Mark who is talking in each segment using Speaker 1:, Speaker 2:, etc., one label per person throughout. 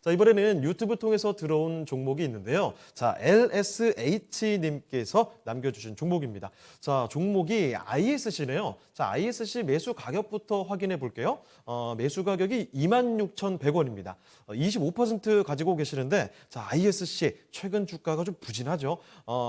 Speaker 1: 자, 이번에는 유튜브 통해서 들어온 종목이 있는데요. 자, LSH님께서 남겨주신 종목입니다. 자, 종목이 ISC네요. 자, ISC 매수 가격부터 확인해 볼게요. 매수 가격이 26,100원입니다. 25% 가지고 계시는데, 자, ISC 최근 주가가 좀 부진하죠.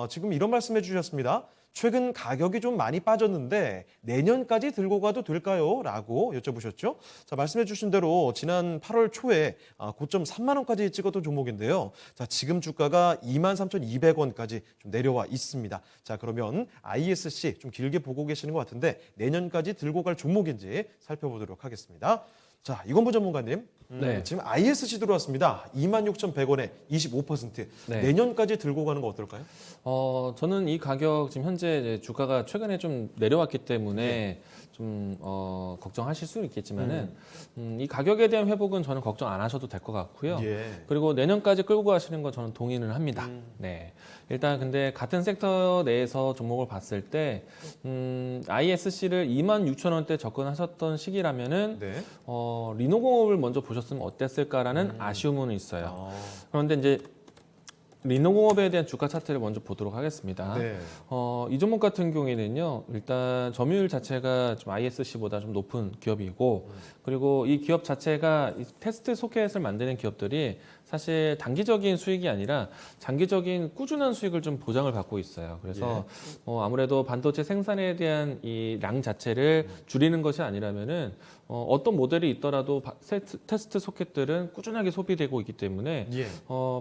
Speaker 1: 지금 이런 말씀해 주셨습니다. 최근 가격이 좀 많이 빠졌는데 내년까지 들고 가도 될까요? 라고 여쭤보셨죠. 자, 말씀해 주신 대로 지난 8월 초에 고점 3만 원까지 찍었던 종목인데요. 자, 지금 주가가 23,200원까지 좀 내려와 있습니다. 자, 그러면 ISC 좀 길게 보고 계시는 것 같은데 내년까지 들고 갈 종목인지 살펴보도록 하겠습니다. 자, 이건보 전문가님,
Speaker 2: 네.
Speaker 1: 지금 ISC 들어왔습니다. 26,100원에 25%.
Speaker 2: 네.
Speaker 1: 내년까지 들고 가는 거 어떨까요?
Speaker 2: 저는 이 가격 지금 현재 이제 주가가 최근에 좀 내려왔기 때문에 좀 걱정하실 수는 있겠지만은 이 가격에 대한 회복은 저는 걱정 안 하셔도 될 것 같고요.
Speaker 1: 예.
Speaker 2: 그리고 내년까지 끌고 가시는 건 저는 동의는 합니다. 네. 일단 근데 같은 섹터 내에서 종목을 봤을 때 ISC를 26,000원대 접근하셨던 시기라면은
Speaker 1: 네.
Speaker 2: 리노공업을 먼저 보셨으면 어땠을까라는 아쉬움은 있어요. 그런데 이제 리노공업에 대한 주가 차트를 먼저 보도록 하겠습니다.
Speaker 1: 네.
Speaker 2: 이 종목 같은 경우에는요, 일단 점유율 자체가 좀 ISC보다 좀 높은 기업이고, 그리고 이 기업 자체가 이 테스트 소켓을 만드는 기업들이 사실 단기적인 수익이 아니라 장기적인 꾸준한 수익을 좀 보장을 받고 있어요. 그래서 아무래도 반도체 생산에 대한 이 량 자체를 줄이는 것이 아니라면은 어떤 모델이 있더라도 테스트 소켓들은 꾸준하게 소비되고 있기 때문에
Speaker 1: 예.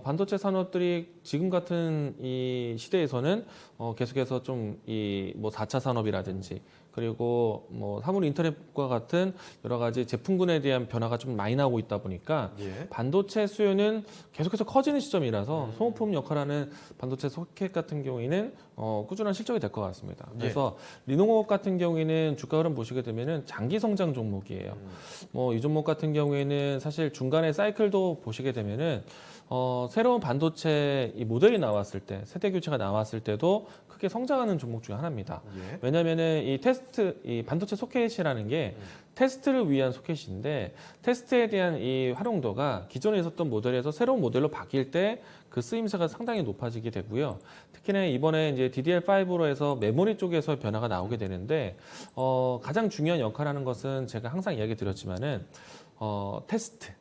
Speaker 2: 반도체 산업들이 지금 같은 이 시대에서는 계속해서 좀 이 뭐 4차 산업이라든지 그리고 뭐 사물 인터넷과 같은 여러 가지 제품군에 대한 변화가 좀 많이 나오고 있다 보니까
Speaker 1: 예.
Speaker 2: 반도체 수요는 계속해서 커지는 시점이라서 소모품 역할하는 반도체 소켓 같은 경우에는 꾸준한 실적이 될 것 같습니다. 그래서 리노공업 같은 경우에는 주가 흐름 보시게 되면은 장기 성장 종목이에요. 뭐 이 종목 같은 경우에는 사실 중간에 사이클도 보시게 되면은 새로운 반도체 이 모델이 나왔을 때, 세대 교체가 나왔을 때도 크게 성장하는 종목 중에 하나입니다.
Speaker 1: 예.
Speaker 2: 왜냐면은 이 반도체 소켓이라는 게 테스트를 위한 소켓인데, 테스트에 대한 이 활용도가 기존에 있었던 모델에서 새로운 모델로 바뀔 때 그 쓰임새가 상당히 높아지게 되고요. 특히나 이번에 이제 DDR5로 해서 메모리 쪽에서 변화가 나오게 되는데, 가장 중요한 역할을 하는 것은 제가 항상 이야기 드렸지만은, 테스트.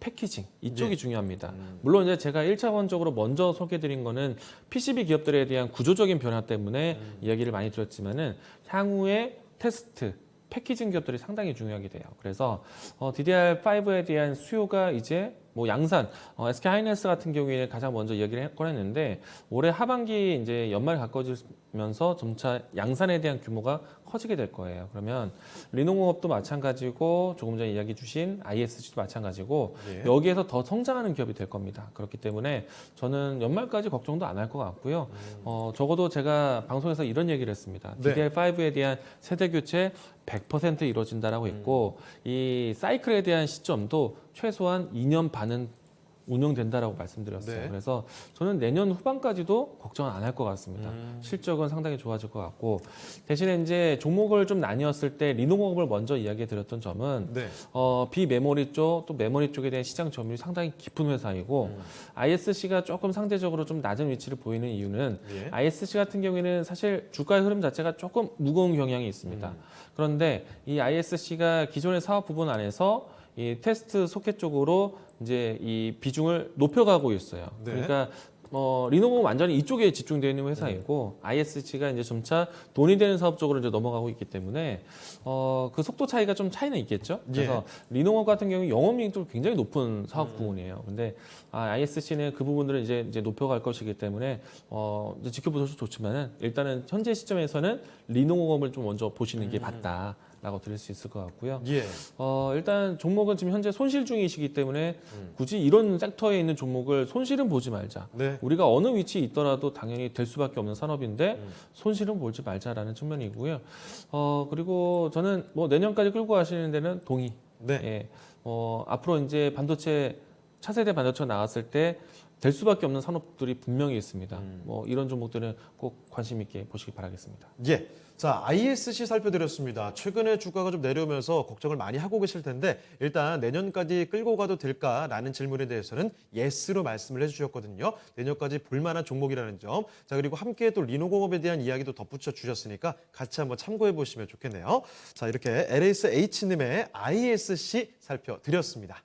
Speaker 2: 패키징 이쪽이 중요합니다. 물론 이제 제가 1차원적으로 먼저 소개드린 거는 PCB 기업들에 대한 구조적인 변화 때문에 이야기를 많이 드렸지만은 향후에 테스트, 패키징 기업들이 상당히 중요하게 돼요. 그래서 DDR5에 대한 수요가 이제 뭐 양산, SK 하이닉스 같은 경우에 가장 먼저 이야기를 꺼냈는데 올해 하반기 이제 연말 가까워지면서 점차 양산에 대한 규모가 커지게 될 거예요. 그러면 리노공업도 마찬가지고 조금 전에 이야기 주신 ISC도 마찬가지고
Speaker 1: 예.
Speaker 2: 여기에서 더 성장하는 기업이 될 겁니다. 그렇기 때문에 저는 연말까지 걱정도 안 할 것 같고요. 적어도 제가 방송에서 이런 얘기를 했습니다.
Speaker 1: 네.
Speaker 2: DDR5에 대한 세대 교체 100% 이루어진다라고 했고 이 사이클에 대한 시점도 최소한 2년 반은 운영된다라고 말씀드렸어요.
Speaker 1: 네.
Speaker 2: 그래서 저는 내년 후반까지도 걱정은 안 할 것 같습니다. 실적은 상당히 좋아질 것 같고 대신에 이제 종목을 좀 나뉘었을 때 리노공업을 먼저 이야기해 드렸던 점은
Speaker 1: 네.
Speaker 2: 비메모리 쪽 또 메모리 쪽에 대한 시장 점유율이 상당히 깊은 회사이고 ISC가 조금 상대적으로 좀 낮은 위치를 보이는 이유는
Speaker 1: 예.
Speaker 2: ISC 같은 경우에는 사실 주가의 흐름 자체가 조금 무거운 경향이 있습니다. 그런데 이 ISC가 기존의 사업 부분 안에서 이 테스트 소켓 쪽으로 이제 이 비중을 높여가고 있어요.
Speaker 1: 네.
Speaker 2: 그러니까 리노공은 완전히 이쪽에 집중되어 있는 회사이고 ISC가 이제 점차 돈이 되는 사업 쪽으로 이제 넘어가고 있기 때문에 그 속도 차이가 좀 차이는 있겠죠. 그래서 리노공 같은 경우 영업이익도 굉장히 높은 사업 부문이에요. 근데 ISC는 그 부분들을 이제 높여갈 것이기 때문에 이제 지켜보셔도 좋지만은 일단은 현재 시점에서는 리노공업을 좀 먼저 보시는 게 맞다. 라고 드릴 수 있을 것 같고요.
Speaker 1: 예.
Speaker 2: 일단 종목은 지금 현재 손실 중이시기 때문에 굳이 이런 섹터에 있는 종목을 손실은 보지 말자.
Speaker 1: 네.
Speaker 2: 우리가 어느 위치에 있더라도 당연히 될 수밖에 없는 산업인데 손실은 보지 말자라는 측면이고요. 그리고 저는 뭐 내년까지 끌고 가시는 데는 동의.
Speaker 1: 네.
Speaker 2: 예. 앞으로 이제 반도체 차세대 반도체가 나왔을 때 될 수밖에 없는 산업들이 분명히 있습니다. 뭐 이런 종목들은 꼭 관심 있게 보시기 바라겠습니다.
Speaker 1: 예. 자, ISC 살펴드렸습니다. 최근에 주가가 좀 내려오면서 걱정을 많이 하고 계실 텐데 일단 내년까지 끌고 가도 될까라는 질문에 대해서는 예스로 말씀을 해주셨거든요. 내년까지 볼만한 종목이라는 점. 자, 그리고 함께 또 리노공업에 대한 이야기도 덧붙여 주셨으니까 같이 한번 참고해 보시면 좋겠네요. 자, 이렇게 LSH님의 ISC 살펴드렸습니다.